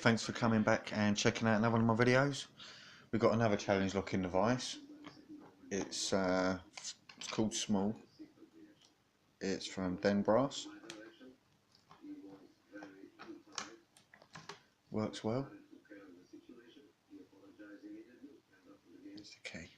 Thanks for coming back and checking out another one of my videos. We've got another challenge locking device. It's called Small. It's from Den Brass. Works well. There's the key.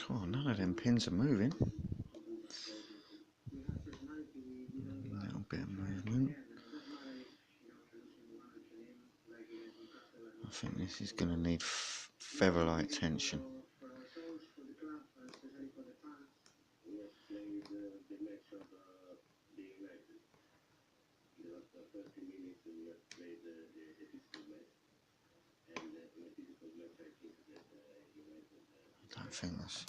Oh, none of them pins are moving. A little bit of movement. I think this is going to need feather-like tension. I don't think that's...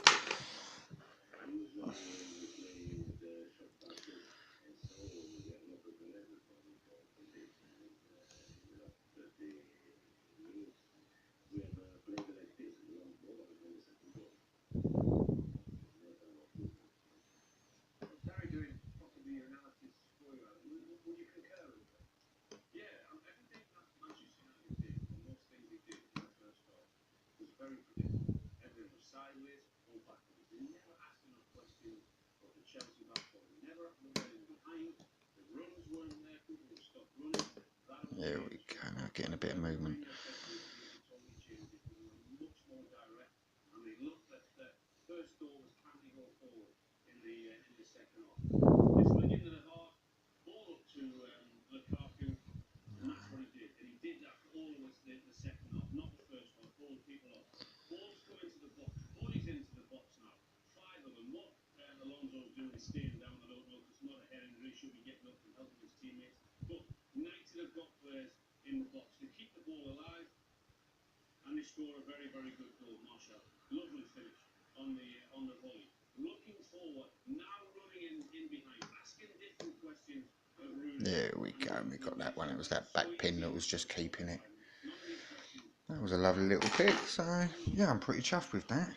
There we go, now getting a bit of movement. There we go, we got that one. It was that back pin that was just keeping it. That was a lovely little pick, so yeah, I'm pretty chuffed with that.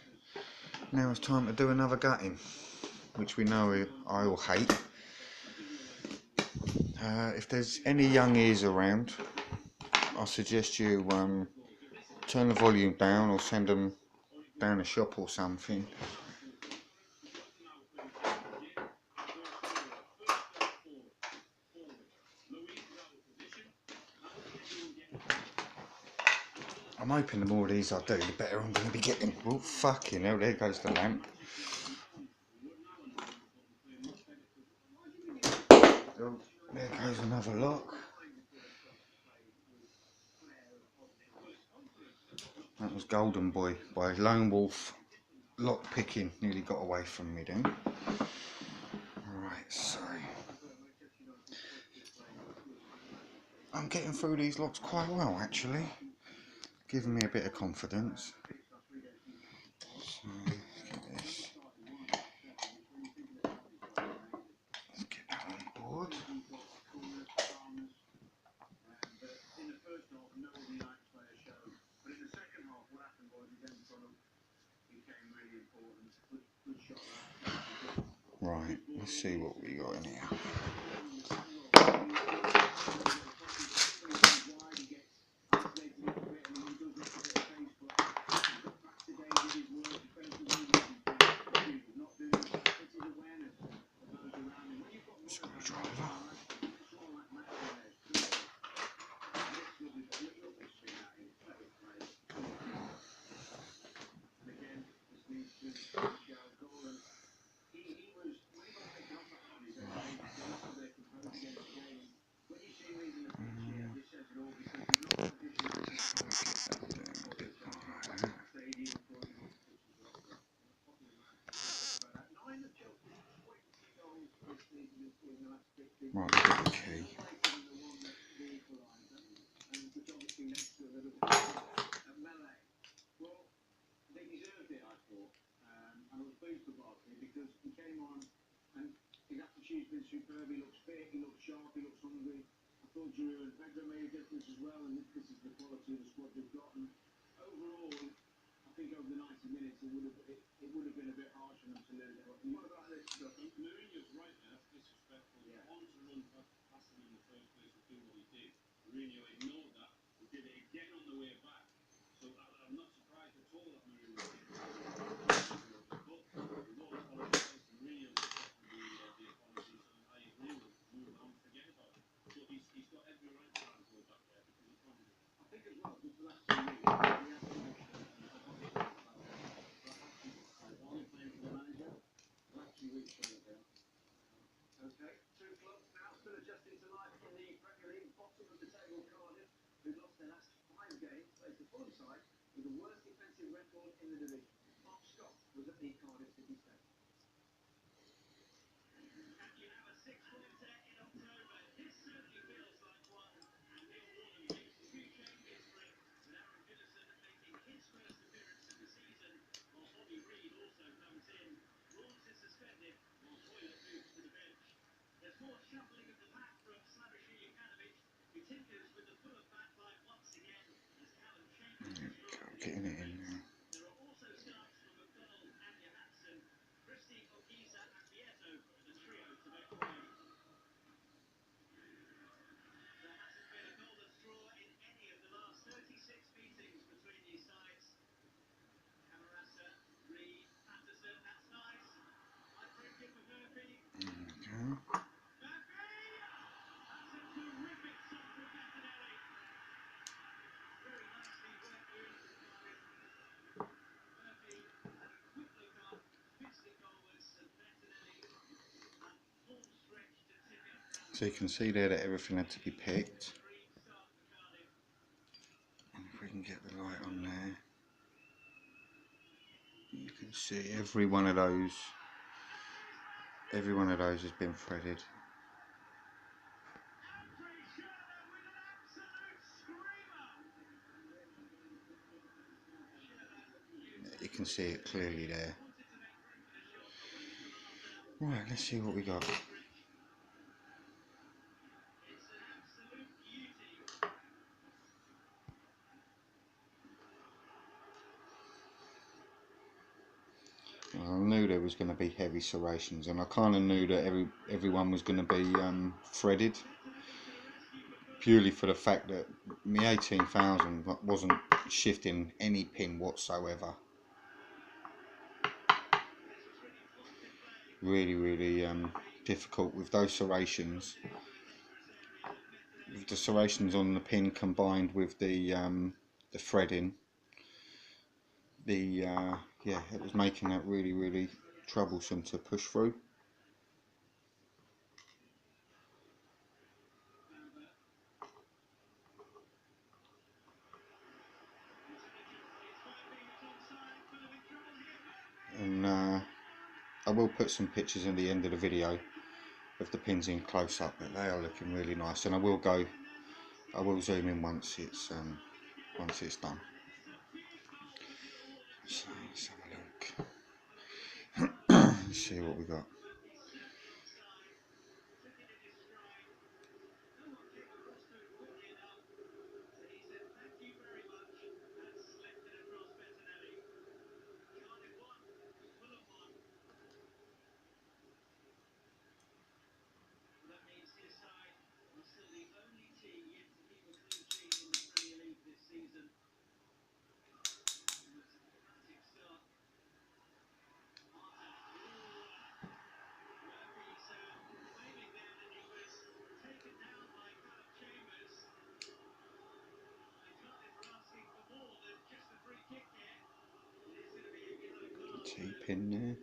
Now it's time to do another gutting, which we know I all hate. If there's any young ears around, I suggest you turn the volume down or send them down the shop or something. I'm hoping the more of these I do, the better I'm going to be getting. Oh, fucking hell, there goes the lamp. Oh, there goes another lock. That was Golden Boy by Lone Wolf. Lock picking, nearly got away from me then. Right, so I'm getting through these locks quite well actually. Giving me a bit of confidence. So, let's get this. Let's get that on board. Right, let's see what we got in here. Screwdriver. Getting it in there. So you can see there that everything had to be picked. And if we can get the light on there, you can see every one of those has been threaded. You can see it clearly there. Right, let's see what we got. I knew there was going to be heavy serrations, and I kind of knew that everyone was going to be threaded, purely for the fact that my 18,000 wasn't shifting any pin whatsoever. Really difficult with those serrations. With the serrations on the pin combined with the threading, yeah, it was making that really troublesome to push through. And I will put some pictures in the end of the video of the pins in close up, but they are looking really nice. And I will zoom in once it's done. So let's have a look. Let's see what we got. T-pin there.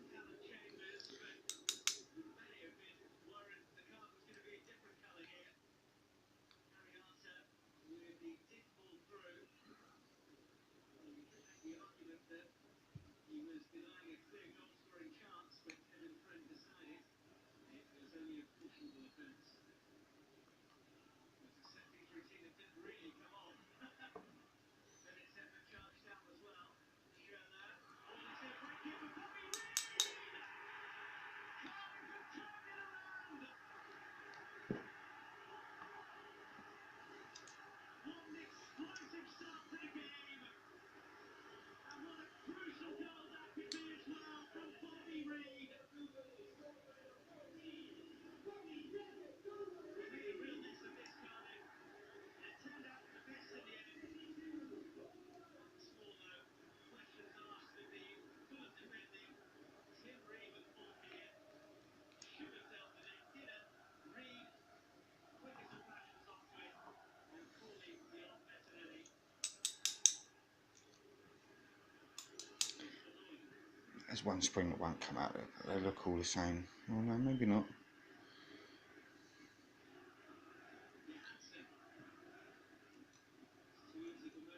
There's one spring that won't come out, but they look all the same. Oh no, maybe not.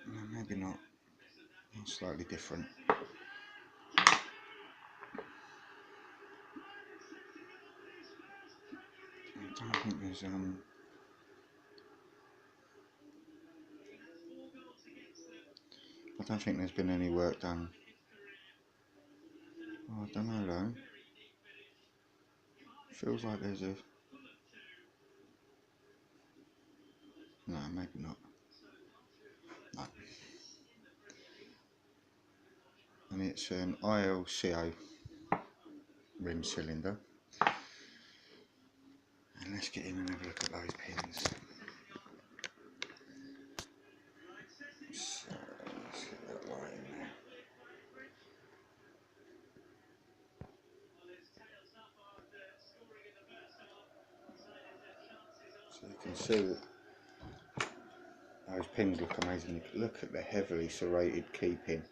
No, maybe not. It's slightly different. I don't think there's I don't think there's been any work done. Oh, I don't know though. Feels like there's a... No, maybe not. No. And it's an ILCO rim cylinder. And let's get in and have a look at those pins. So let's get that light in there. So you can see that those pins look amazing. Look at the heavily serrated key pin.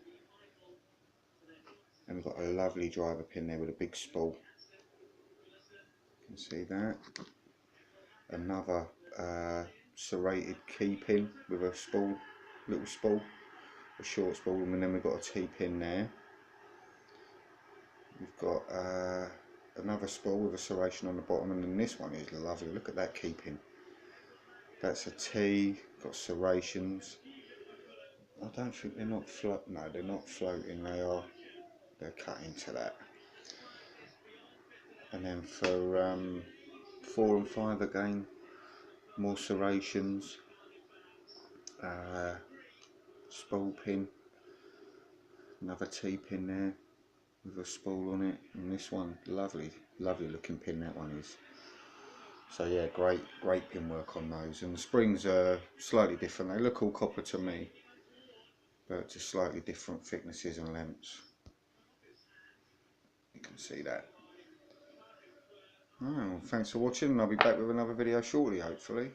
And we've got a lovely driver pin there with a big spool. You can see that. Another serrated key pin with a spool, little spool, a short spool, and then we've got a T pin there. We've got another spool with a serration on the bottom, and then this one is lovely. Look at that key pin. That's a T, got serrations. I don't think they're not float. No, they're not floating. They're cut into that. And then for 4 and 5 again, more serrations. Spool pin. Another T pin there with a spool on it, and this one, lovely looking pin that one is. So yeah, great pin work on those, and the springs are slightly different. They look all copper to me, but just slightly different thicknesses and lengths. You can see that. Oh, well, thanks for watching, and I'll be back with another video shortly, hopefully.